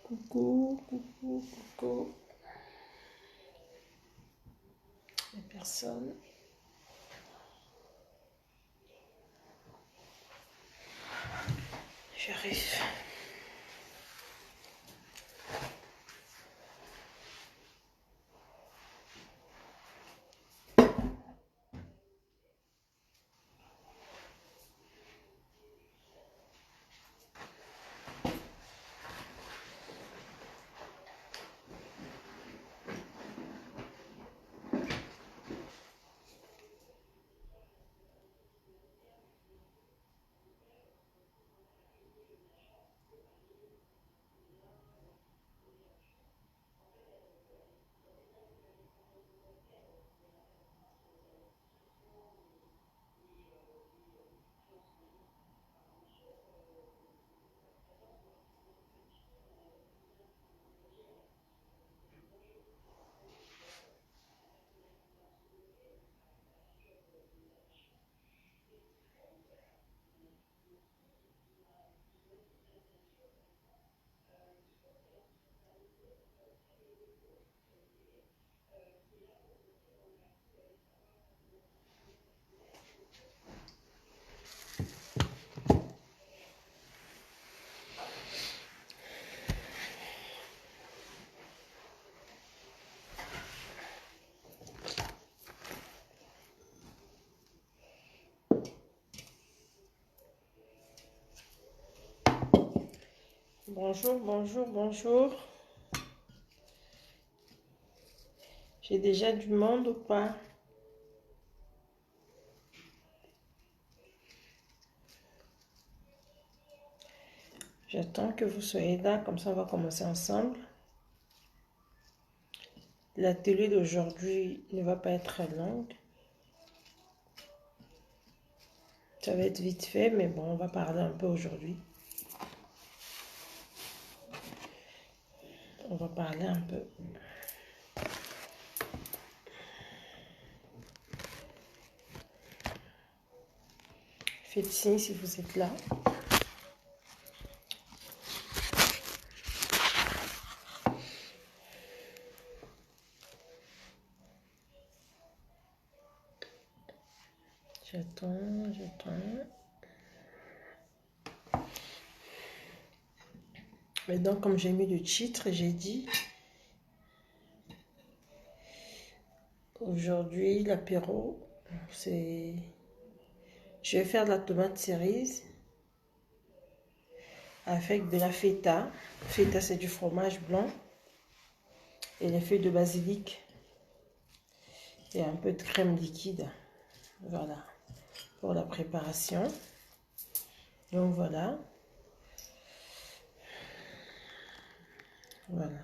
Coucou, coucou, coucou. Les personnes. J'arrive. Bonjour, bonjour, bonjour. J'ai déjà du monde ou pas? J'attends que vous soyez là, comme ça on va commencer ensemble. L'atelier d'aujourd'hui ne va pas être longue. Ça va être vite fait, mais bon, on va parler un peu aujourd'hui. On va parler un peu. Faites signe si vous êtes là. J'attends. Maintenant, comme j'ai mis le titre, j'ai dit aujourd'hui l'apéro, c'est... Je vais faire de la tomate cerise avec de la feta. Feta, c'est du fromage blanc et les feuilles de basilic et un peu de crème liquide. Voilà, pour la préparation. Donc voilà. Voilà.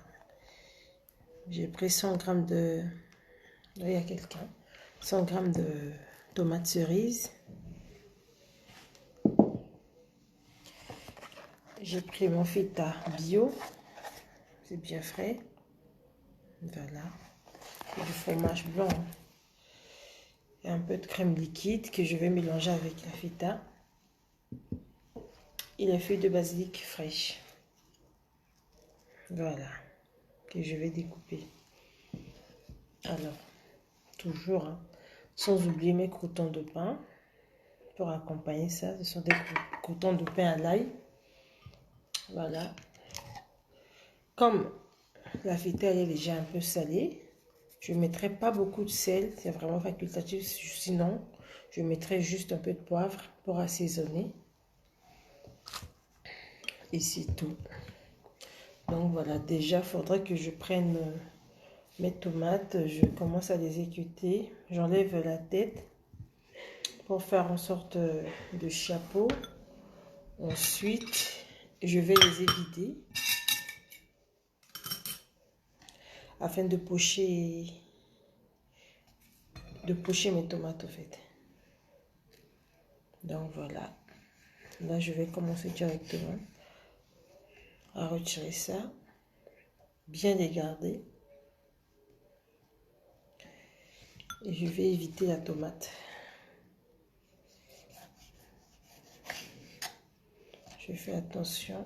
J'ai pris 100 grammes de... Là, il y a quelqu'un. 100 grammes de tomates cerises. J'ai pris mon feta bio. C'est bien frais. Voilà. Et du fromage blanc. Et un peu de crème liquide que je vais mélanger avec la feta. Et les feuilles de basilic fraîches. Voilà. Que je vais découper. Alors, toujours, hein, sans oublier mes croûtons de pain. Pour accompagner ça, ce sont des croûtons de pain à l'ail. Voilà. Comme la feta elle est déjà un peu salée, je ne mettrai pas beaucoup de sel, c'est vraiment facultatif. Sinon, je mettrai juste un peu de poivre pour assaisonner. Et c'est tout. Donc voilà, déjà, il faudrait que je prenne mes tomates. Je commence à les équeuter. J'enlève la tête pour faire en sorte de chapeau. Ensuite, je vais les évider afin de pocher mes tomates, en fait. Donc voilà. Là, je vais commencer directement à retirer ça. Bien les garder. Et je vais éviter la tomate. Je fais attention.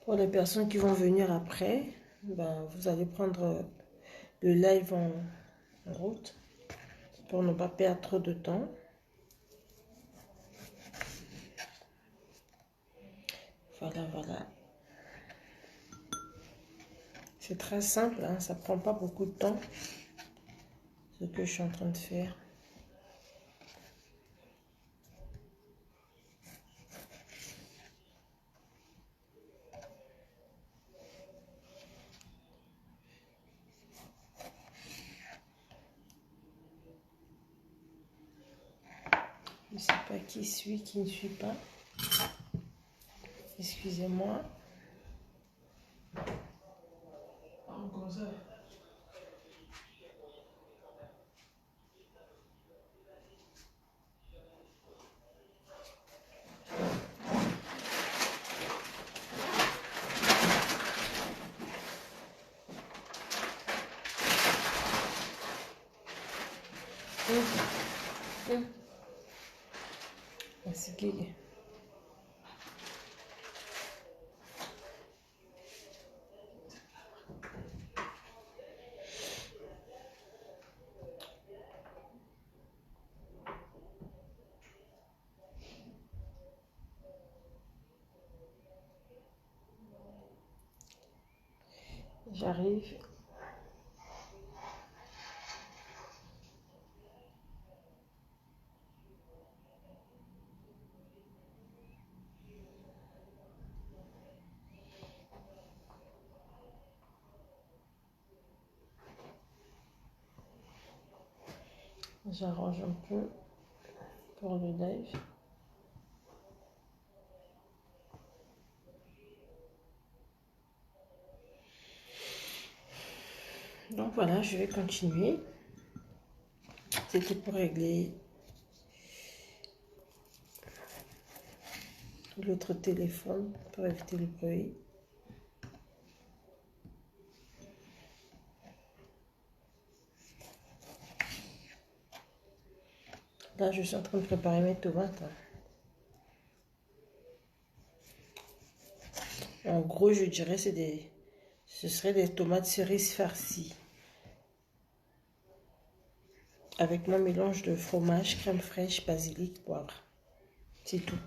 Pour les personnes qui vont venir après, ben, vous allez prendre le live en route pour ne pas perdre trop de temps. Voilà, voilà. C'est très simple, hein, ça prend pas beaucoup de temps, ce que je suis en train de faire. Je ne sais pas qui suit, qui ne suit pas. Excusez-moi. Merci, Guy. J'arrive. J'arrange un peu pour le live. Donc voilà, je vais continuer. C'était pour régler l'autre téléphone pour éviter le bruit. Là, je suis en train de préparer mes tomates. En gros, je dirais ce serait des tomates cerises farcies. Avec mon mélange de fromage, crème fraîche, basilic, poivre. C'est tout.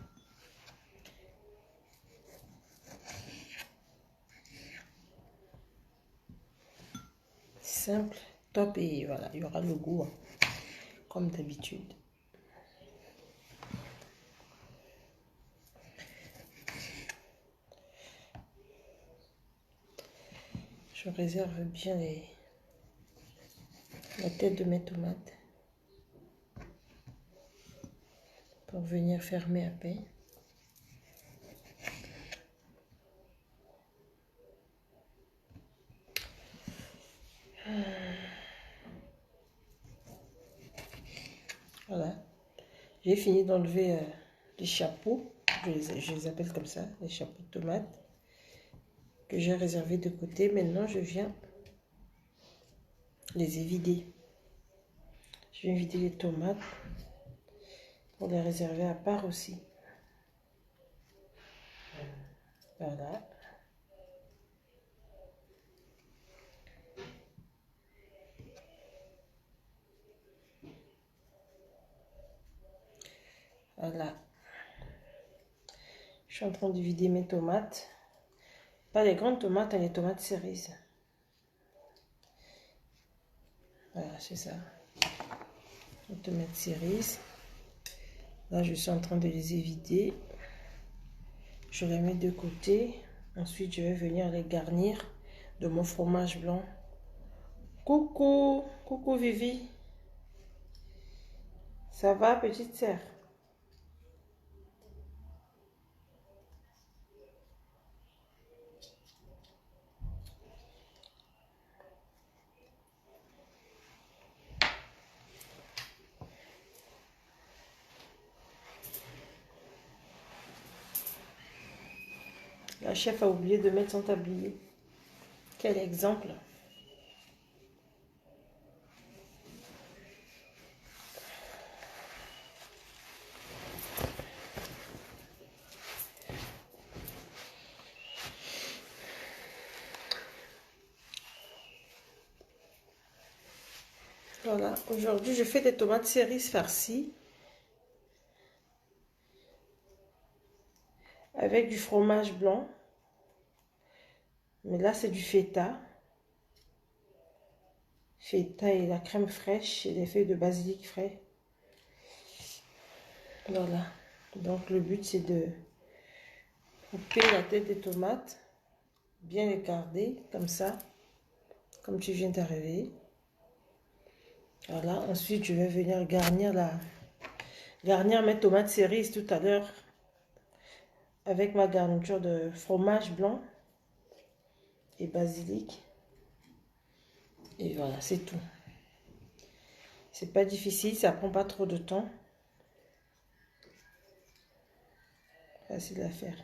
Simple, top et voilà, il y aura le goût, hein, comme d'habitude. Je réserve bien la tête de mes tomates pour venir fermer à peine. Voilà, j'ai fini d'enlever les chapeaux, je les appelle comme ça, les chapeaux de tomates que j'ai réservés de côté. Maintenant, je viens les vider. Je viens vider les tomates pour les réserver à part aussi. Voilà. Voilà. Je suis en train de vider mes tomates. Pas les grandes tomates, les tomates cerises. Voilà, c'est ça. Les tomates cerises. Là, je suis en train de les évider. Je les mets de côté. Ensuite, je vais venir les garnir de mon fromage blanc. Coucou, coucou Vivi. Ça va, petite sœur? La chef a oublié de mettre son tablier. Quel exemple! Voilà, aujourd'hui je fais des tomates cerises farcies avec du fromage blanc. Mais là c'est du feta. Feta et la crème fraîche et des feuilles de basilic frais. Voilà. Donc le but c'est de couper la tête des tomates, bien les garder comme ça, comme tu viens d'arriver. Voilà. Ensuite je vais venir garnir mes tomates cerises tout à l'heure avec ma garniture de fromage blanc et basilic. Et voilà, c'est tout. C'est pas difficile, ça prend pas trop de temps. Facile à faire.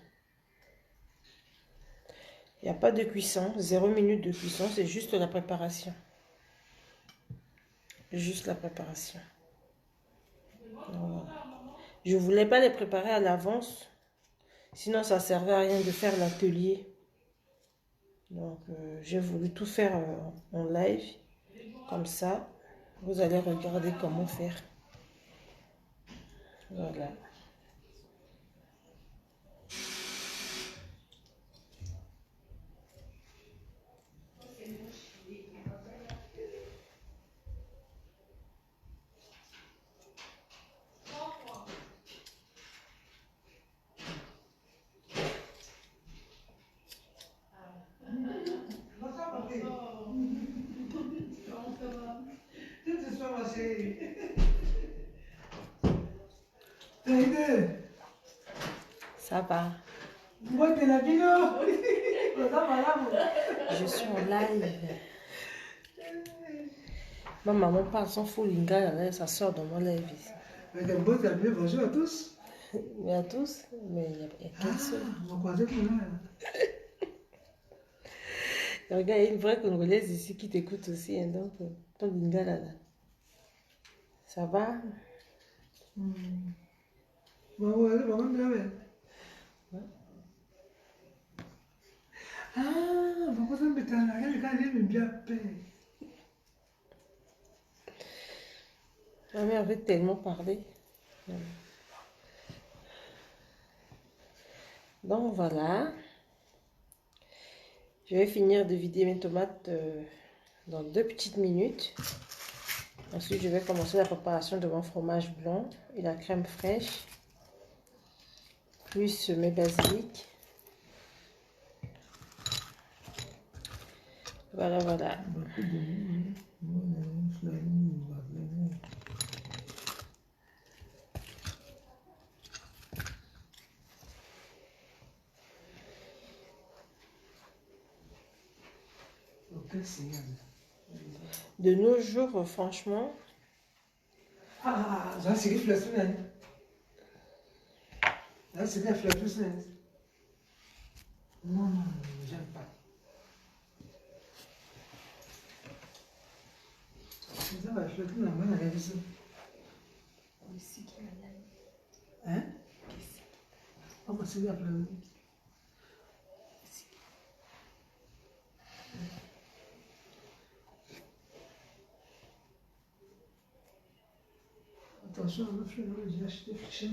Il n'y a pas de cuisson, 0 minute de cuisson, c'est juste la préparation. Juste la préparation. Voilà. Je ne voulais pas les préparer à l'avance, sinon ça ne servait à rien de faire l'atelier. Donc j'ai voulu tout faire en live, comme ça, vous allez regarder comment faire. Voilà. Ça va. Je suis en live. Ma maman parle son faux lingala, ça sort dans mon live ici. Bonjour à tous. Mais à tous, mais il y a qu'elle seule. Regarde, il y a une vraie Congolaise ici qui t'écoute aussi, hein, donc ton lingala là. Ça va? Ma mère avait tellement parlé. Donc voilà. Je vais finir de vider mes tomates dans 2 petites minutes. Ensuite, je vais commencer la préparation de mon fromage blanc et la crème fraîche. Plus mes basilic. Voilà, voilà. De nos jours, franchement... Ça c'est la semaine. Là, c'est la semaine. Non, j'aime pas. Ça va, je le on a vu ça. Hein? On va se dire attention, j'ai acheté fichier.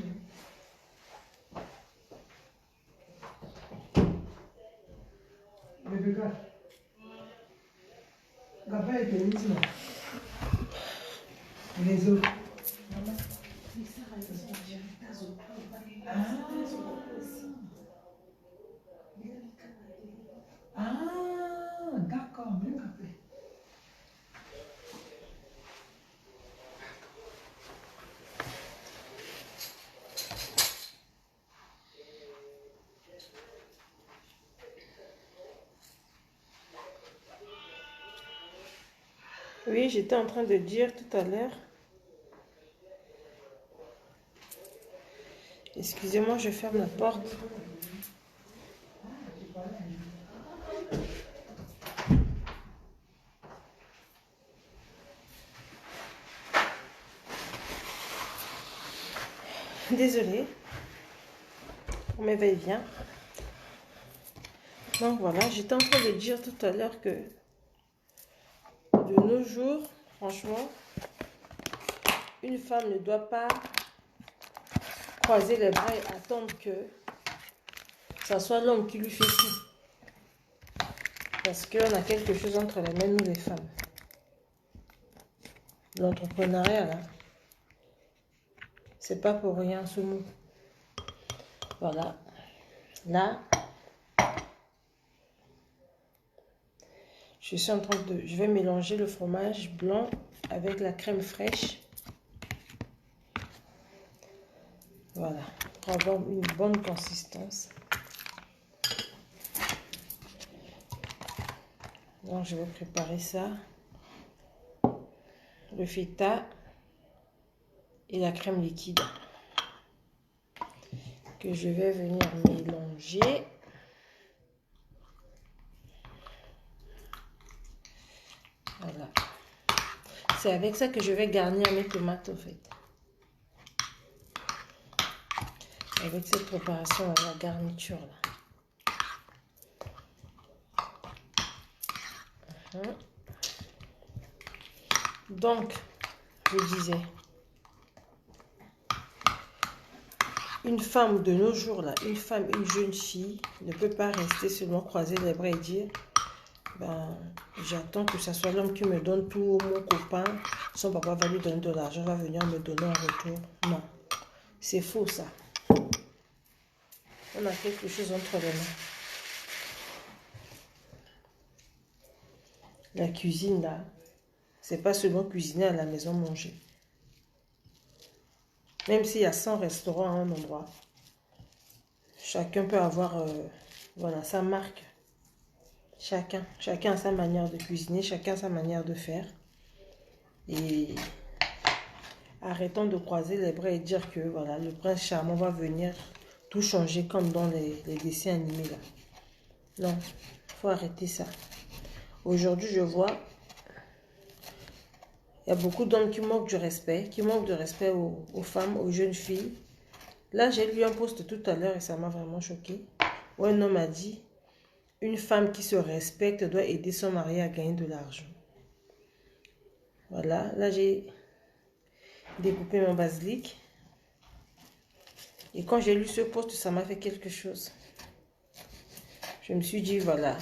Mais regarde. Là-bas, il y a une les autres. Ah, d'accord, bien capté. Oui, j'étais en train de dire tout à l'heure. Excusez-moi, je ferme la porte. Désolée. On m'éveille bien. Donc voilà, j'étais en train de dire tout à l'heure que de nos jours, Franchement, une femme ne doit pas croiser les bras et attendre que ça soit l'homme qui lui fait tout. Parce qu'on a quelque chose entre les mains, nous les femmes. L'entrepreneuriat, là, c'est pas pour rien ce mot. Voilà. Là, je vais mélanger le fromage blanc avec la crème fraîche. Voilà, pour avoir une bonne consistance. Donc, je vais préparer ça. Le feta et la crème liquide que je vais venir mélanger. Voilà. C'est avec ça que je vais garnir mes tomates, en fait. Avec cette préparation, la garniture, là. Donc, je disais, une femme de nos jours, là, une femme, une jeune fille, ne peut pas rester seulement croiser les bras et dire, ben, j'attends que ce soit l'homme qui me donne tout, mon copain, son papa va lui donner de l'argent, va venir me donner en retour. Non, c'est faux ça. On a quelque chose entre les mains. La cuisine, là, c'est pas seulement cuisiner à la maison, manger. Même s'il y a 100 restaurants à un endroit, chacun peut avoir voilà, sa marque. Chacun a sa manière de cuisiner, chacun a sa manière de faire. Et arrêtons de croiser les bras et dire que voilà, le prince charmant va venir tout changer comme dans les dessins animés là. Non, il faut arrêter ça. Aujourd'hui, je vois, il y a beaucoup d'hommes qui manquent du respect, aux femmes, aux jeunes filles. Là, j'ai lu un post tout à l'heure et ça m'a vraiment choqué. Où un homme a dit, une femme qui se respecte doit aider son mari à gagner de l'argent. Voilà, là j'ai découpé mon basilic. Et quand j'ai lu ce post, ça m'a fait quelque chose. Je me suis dit, voilà,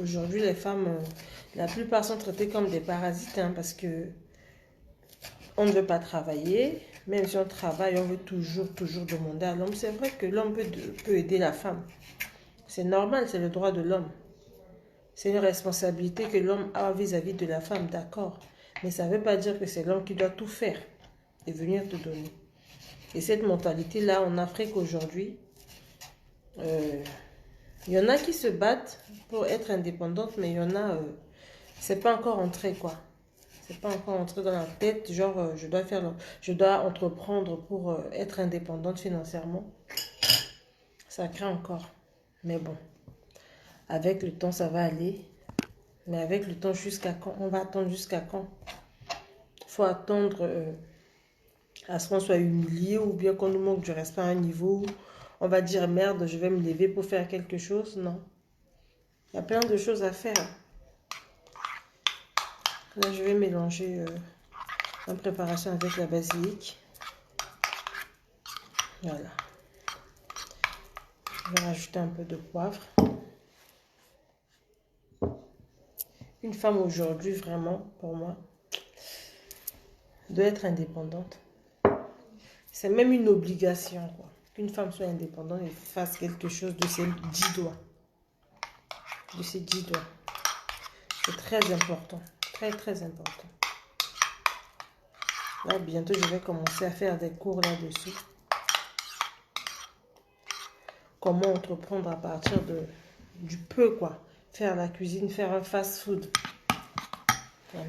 aujourd'hui les femmes, la plupart sont traitées comme des parasites, hein, parce que on ne veut pas travailler. Même si on travaille, on veut toujours demander à l'homme. C'est vrai que l'homme peut aider la femme. C'est normal, c'est le droit de l'homme. C'est une responsabilité que l'homme a vis-à-vis de la femme, d'accord. Mais ça ne veut pas dire que c'est l'homme qui doit tout faire et venir te donner. Et cette mentalité-là, en Afrique aujourd'hui, il y en a qui se battent pour être indépendantes, mais il y en a, c'est pas encore entré, quoi. C'est pas encore entré dans la tête, genre, je dois entreprendre pour être indépendante financièrement. Ça craint encore. Mais bon, avec le temps, ça va aller. Mais avec le temps, jusqu'à quand? On va attendre jusqu'à quand? Il faut attendre à ce qu'on soit humilié ou bien qu'on nous manque du respect à un niveau où on va dire merde, je vais me lever pour faire quelque chose. Non. Il y a plein de choses à faire. Là, je vais mélanger en préparation avec la basilic. Voilà. Je vais rajouter un peu de poivre. Une femme aujourd'hui, vraiment, pour moi, doit être indépendante. C'est même une obligation, quoi. Qu'une femme soit indépendante et fasse quelque chose de ses 10 doigts. De ses 10 doigts. C'est très important. Très, très important. Là, bientôt, je vais commencer à faire des cours là-dessus. Comment entreprendre à partir du peu, quoi. Faire la cuisine, faire un fast-food. Il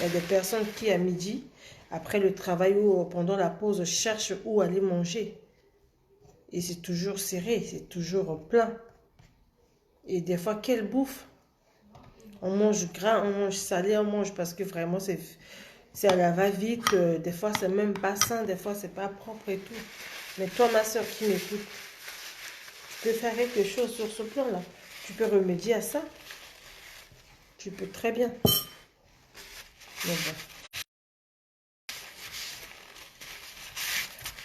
y a des personnes qui, à midi, après le travail ou pendant la pause, cherchent où aller manger. Et c'est toujours serré, c'est toujours plein. Et des fois, quelle bouffe! On mange gras, on mange salé, on mange parce que vraiment, c'est à la va-vite. Des fois, c'est même pas sain, des fois, c'est pas propre et tout. Mais toi, ma soeur qui m'écoute, tu peux faire quelque chose sur ce plan-là. Tu peux remédier à ça. Tu peux très bien. Mais bon.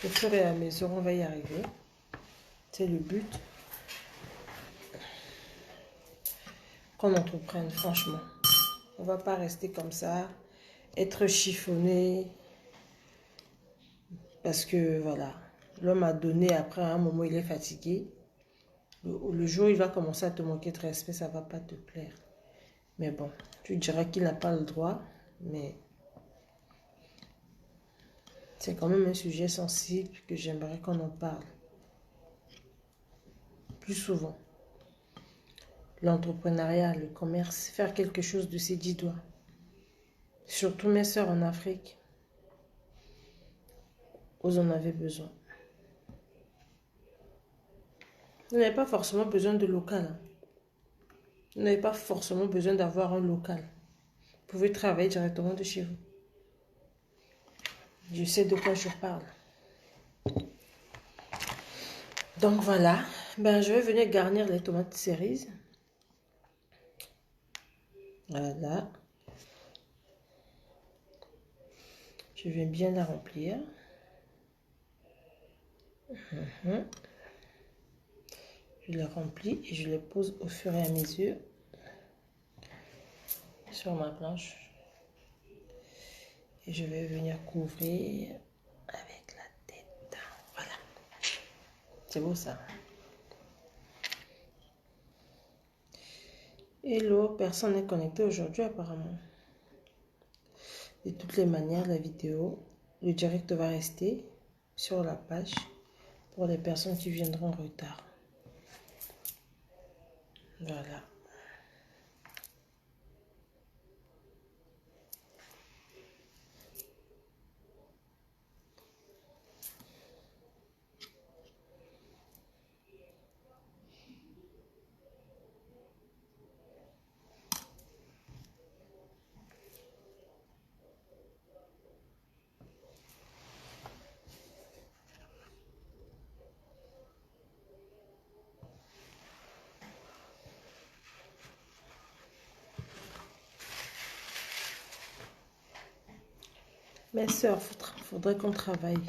Au fur et à mesure, on va y arriver. C'est le but. Qu'on entreprenne, franchement. On ne va pas rester comme ça, être chiffonné. Parce que, voilà, l'homme a donné, après à un moment, il est fatigué. Le jour où il va commencer à te manquer de respect, ça ne va pas te plaire. Mais bon, tu diras qu'il n'a pas le droit, mais c'est quand même un sujet sensible que j'aimerais qu'on en parle plus souvent. L'entrepreneuriat, le commerce, faire quelque chose de ses 10 doigts. Surtout mes sœurs en Afrique, vous en avez besoin. Vous n'avez pas forcément besoin de local. Hein. Vous n'avez pas forcément besoin d'avoir un local. Vous pouvez travailler directement de chez vous. Je sais de quoi je parle. Donc voilà, ben, je vais venir garnir les tomates cerises. Voilà. Je vais bien la remplir. Je la remplis et je les pose au fur et à mesure sur ma planche. Et je vais venir couvrir avec la tête. Voilà. C'est beau ça. Hello, personne n'est connecté aujourd'hui apparemment. De toutes les manières, la vidéo, le direct va rester sur la page pour les personnes qui viendront en retard. Voilà. Mes sœurs, faudrait qu'on travaille.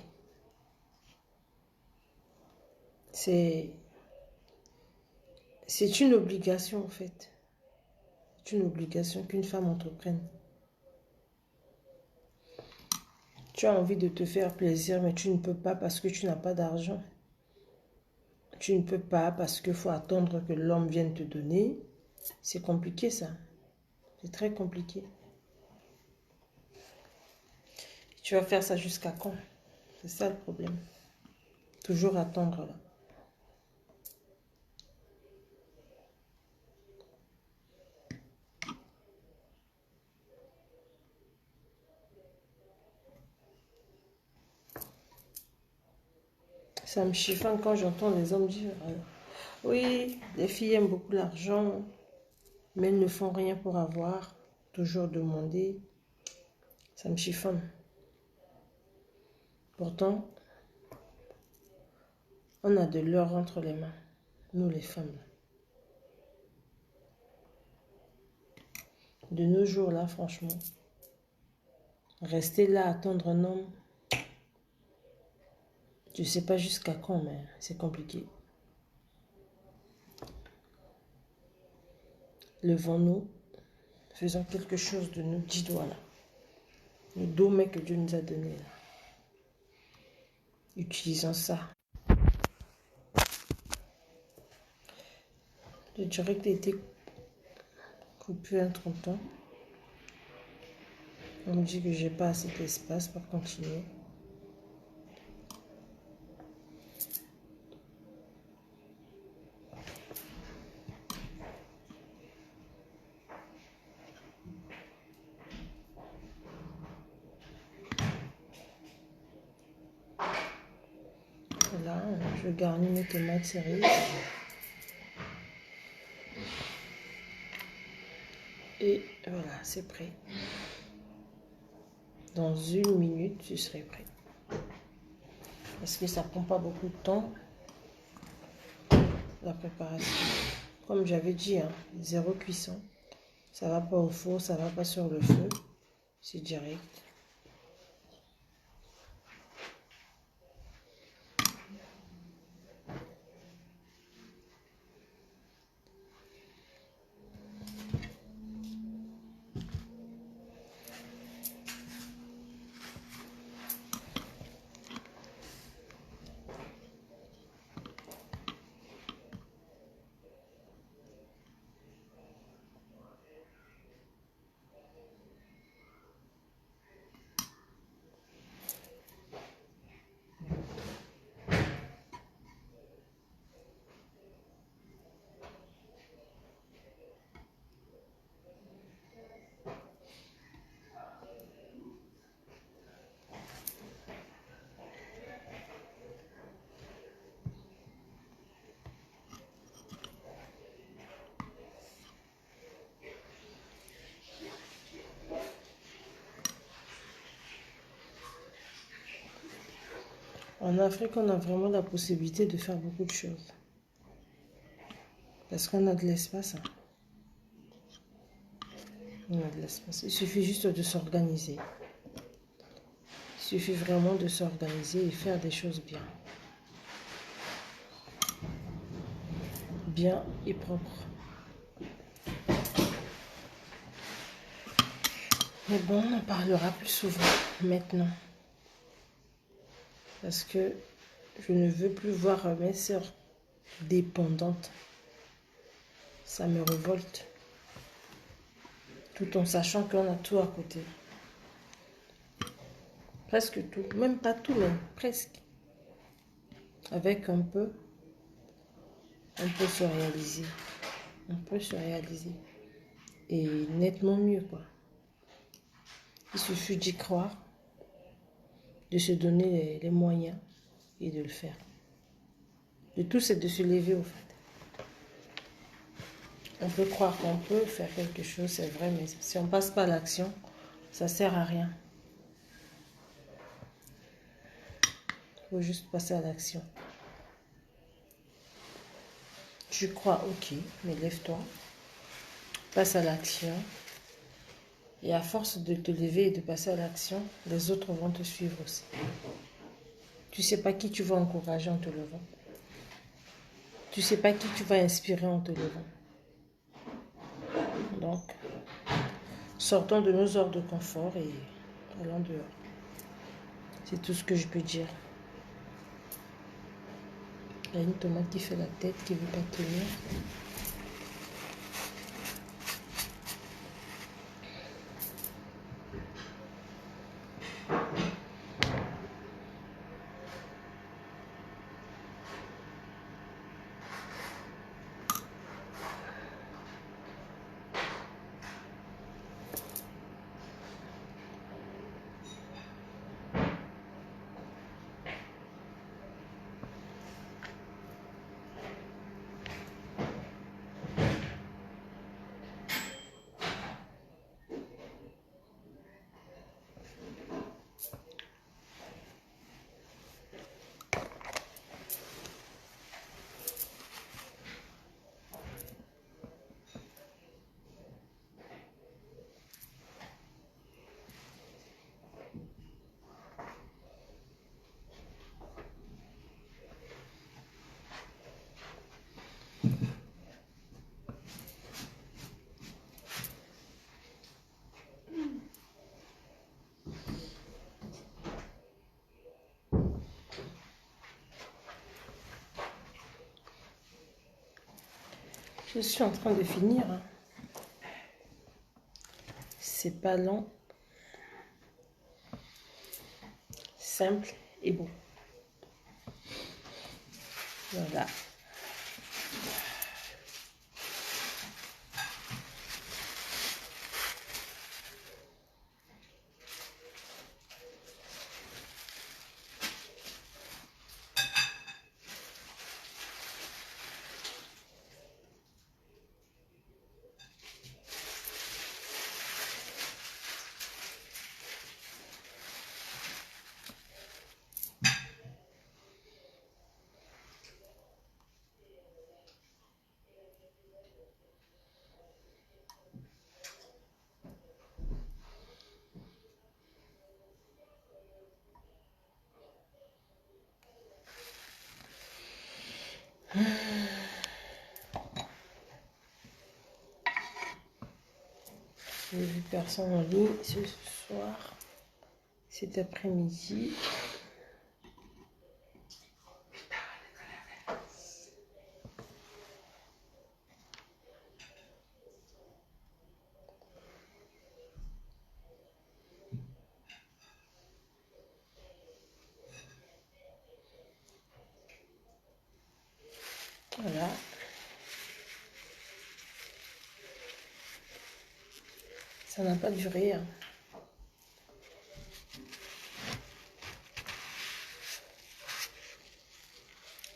C'est une obligation en fait. C'est une obligation qu'une femme entreprenne. Tu as envie de te faire plaisir, mais tu ne peux pas parce que tu n'as pas d'argent. Tu ne peux pas parce qu'il faut attendre que l'homme vienne te donner. C'est compliqué ça. C'est très compliqué. Tu vas faire ça jusqu'à quand? C'est ça le problème. Toujours attendre là. Ça me chiffonne quand j'entends les hommes dire oui, les filles aiment beaucoup l'argent, mais elles ne font rien pour avoir. Toujours demander. Ça me chiffonne. Pourtant, on a de l'or entre les mains. Nous les femmes. De nos jours là, franchement, rester là, attendre un homme, je ne sais pas jusqu'à quand, mais c'est compliqué. Levons-nous, faisons quelque chose de nos 10 doigts là. Le domaine que Dieu nous a donné là. Utilisons ça. Le direct a été coupé un 30 ans. On me dit que j'ai pas assez d'espace pour continuer. Voilà, je garnis mes tomates cerises. Et voilà, c'est prêt. Dans 1 minute, je serai prêt. Parce que ça prend pas beaucoup de temps, la préparation. Comme j'avais dit, hein, 0 cuisson. Ça va pas au four, ça va pas sur le feu. C'est direct. En Afrique, on a vraiment la possibilité de faire beaucoup de choses. Parce qu'on a de l'espace. Hein. On a de l'espace. Il suffit juste de s'organiser. Il suffit vraiment de s'organiser et faire des choses bien. Bien et propre. Mais bon, on en parlera plus souvent maintenant. Parce que je ne veux plus voir mes sœurs dépendantes. Ça me révolte. Tout en sachant qu'on a tout à côté. Presque tout. Même pas tout, mais presque. Avec un peu, on peut se réaliser. On peut se réaliser. Et nettement mieux, quoi. Il suffit d'y croire, de se donner les moyens et de le faire. Le tout, c'est de se lever, au fait. On peut croire qu'on peut faire quelque chose, c'est vrai, mais si on ne passe pas à l'action, ça ne sert à rien. Il faut juste passer à l'action. Tu crois, ok, mais lève-toi, passe à l'action. Et à force de te lever et de passer à l'action, les autres vont te suivre aussi. Tu ne sais pas qui tu vas encourager en te levant. Tu ne sais pas qui tu vas inspirer en te levant. Donc, sortons de nos heures de confort et allons dehors. C'est tout ce que je peux dire. Il y a une tomate qui fait la tête, qui ne veut pas tenir. Je suis en train de finir. C'est pas long. Simple et beau. Voilà. J'ai vu personne en ligne ce soir, cet après-midi. Voilà. Ça n'a pas duré, hein.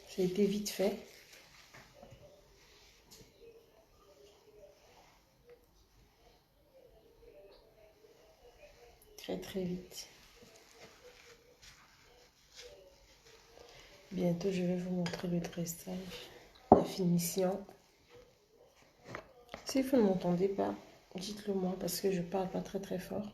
Ça a été vite fait. Très très vite. Bientôt, je vais vous montrer le dressage, la finition. Si vous ne m'entendez pas, dites-le moi parce que je parle pas très très fort.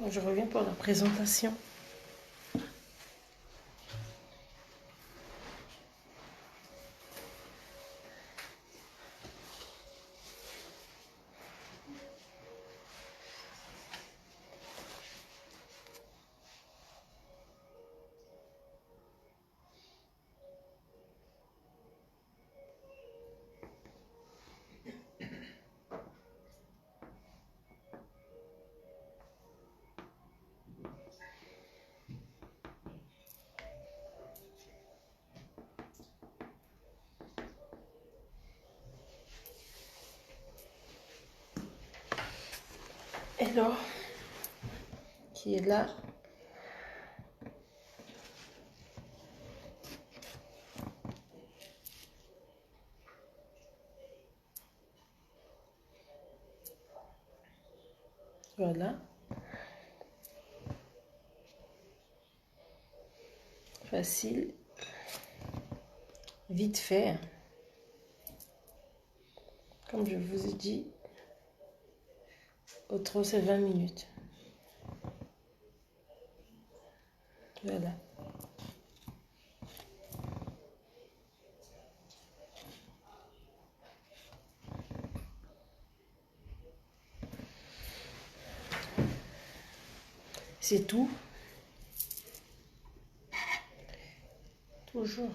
Je reviens pour la présentation. Hello, qui est là. Voilà. Facile. Vite fait. Comme je vous ai dit, au trop c'est 20 minutes. Voilà. C'est tout. Toujours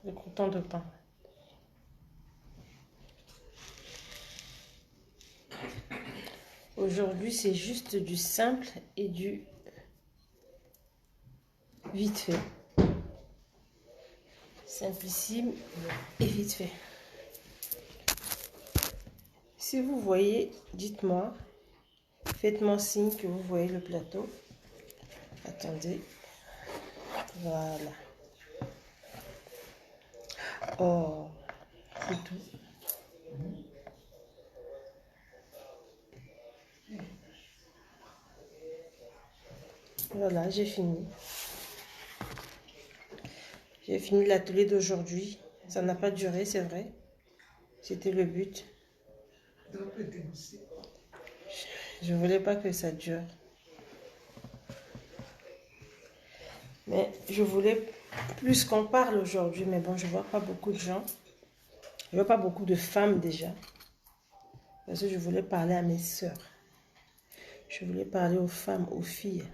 le crouton de pain. Aujourd'hui, c'est juste du simple et du vite fait. Simplissime et vite fait. Si vous voyez, dites-moi. Faites-moi signe que vous voyez le plateau. Attendez. Voilà. Oh, c'est tout. Voilà, j'ai fini. J'ai fini l'atelier d'aujourd'hui. Ça n'a pas duré, c'est vrai. C'était le but. Je voulais pas que ça dure. Mais je voulais plus qu'on parle aujourd'hui. Mais bon, je vois pas beaucoup de gens. Je vois pas beaucoup de femmes déjà. Parce que je voulais parler à mes sœurs. Je voulais parler aux femmes, aux filles.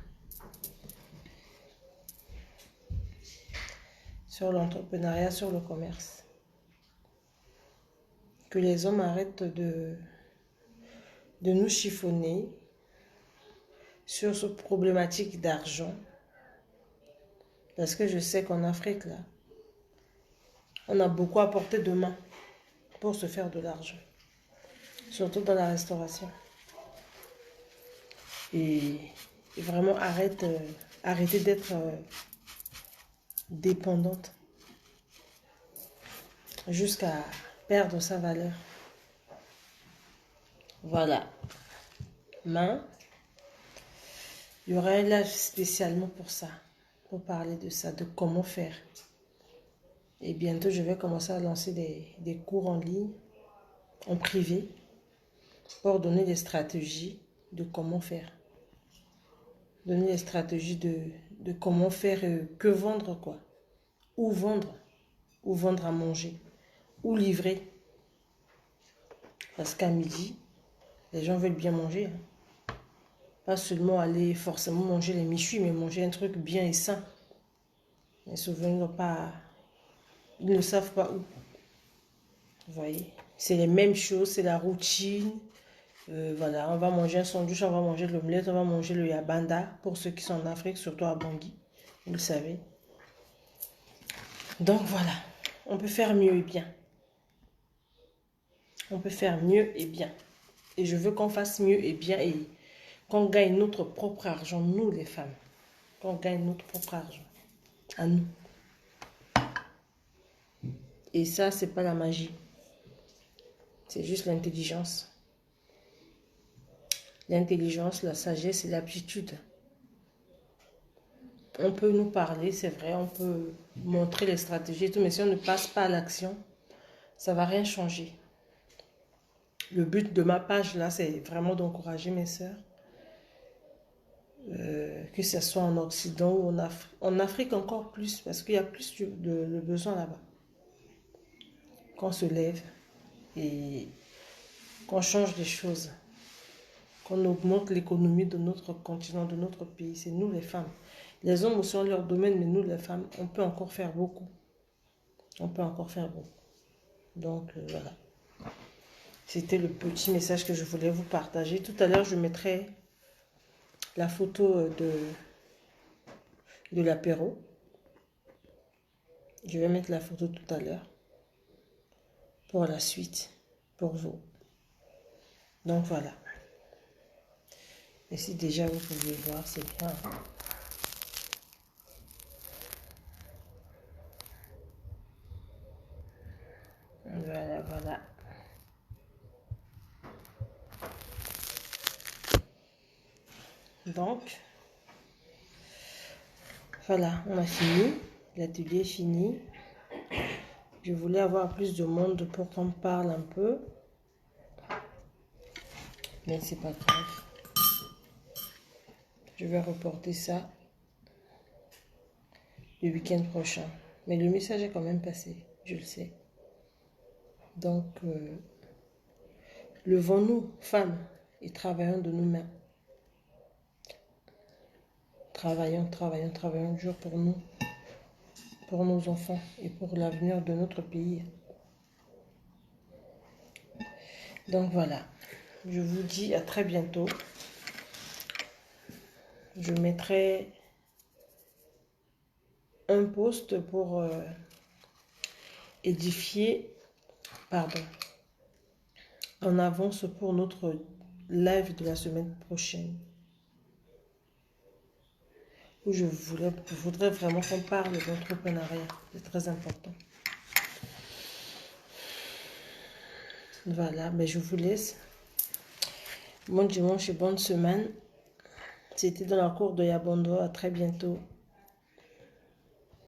Sur l'entrepreneuriat, sur le commerce. Que les hommes arrêtent de nous chiffonner sur ce problématique d'argent. Parce que je sais qu'en Afrique, là, on a beaucoup à portée de main pour se faire de l'argent. Surtout dans la restauration. Et vraiment arrêtez d'être dépendante. jusqu'à perdre sa valeur. Voilà. Main. Il y aura un live spécialement pour ça, pour parler de ça, de comment faire. Et bientôt, je vais commencer à lancer des cours en ligne, en privé, pour donner des stratégies de comment faire. Donner des stratégies de comment faire, que vendre, quoi. Où vendre à manger, où livrer. Parce qu'à midi, les gens veulent bien manger. Hein. Pas seulement aller forcément manger les michus, mais manger un truc bien et sain. Mais souvent, ils ne savent pas où. Vous voyez, c'est les mêmes choses, c'est la routine. Voilà, on va manger un sandwich, on va manger de l'omelette, on va manger le yabanda. Pour ceux qui sont en Afrique, surtout à Bangui, vous le savez. Donc voilà, on peut faire mieux et bien. On peut faire mieux et bien. Et je veux qu'on fasse mieux et bien et qu'on gagne notre propre argent, nous les femmes. Qu'on gagne notre propre argent. À nous. Et ça, c'est pas la magie. C'est juste l'intelligence. L'intelligence, la sagesse et l'aptitude. On peut nous parler, c'est vrai, on peut montrer les stratégies et tout, mais si on ne passe pas à l'action, ça ne va rien changer. Le but de ma page, là, c'est vraiment d'encourager mes sœurs. Que ce soit en Occident ou en Afrique encore plus, parce qu'il y a plus de besoin là-bas. Qu'on se lève et qu'on change les choses. Qu'on augmente l'économie de notre continent, de notre pays. C'est nous les femmes. Les hommes aussi ont leur domaine, mais nous les femmes, on peut encore faire beaucoup. On peut encore faire beaucoup. Donc voilà. C'était le petit message que je voulais vous partager. Tout à l'heure, je mettrai la photo de l'apéro. Je vais mettre la photo tout à l'heure. Pour la suite. Pour vous. Donc voilà. Et si déjà vous pouvez voir, c'est bien. Voilà, voilà. Donc, voilà, on a fini. L'atelier est fini. Je voulais avoir plus de monde pour qu'on parle un peu. Mais c'est pas grave. Je vais reporter ça le week-end prochain. Mais le message est quand même passé, je le sais. Donc, levons-nous, femmes, et travaillons de nous-mêmes. Travaillons, travaillons, travaillons dur pour nous, pour nos enfants et pour l'avenir de notre pays. Donc voilà, je vous dis à très bientôt. Je mettrai un post pour édifier, en avance pour notre live de la semaine prochaine. Où je voudrais vraiment qu'on parle d'entrepreneuriat. C'est très important. Voilà, mais je vous laisse. Bon dimanche et bonne semaine. C'était dans la cour de Yabondo. À très bientôt.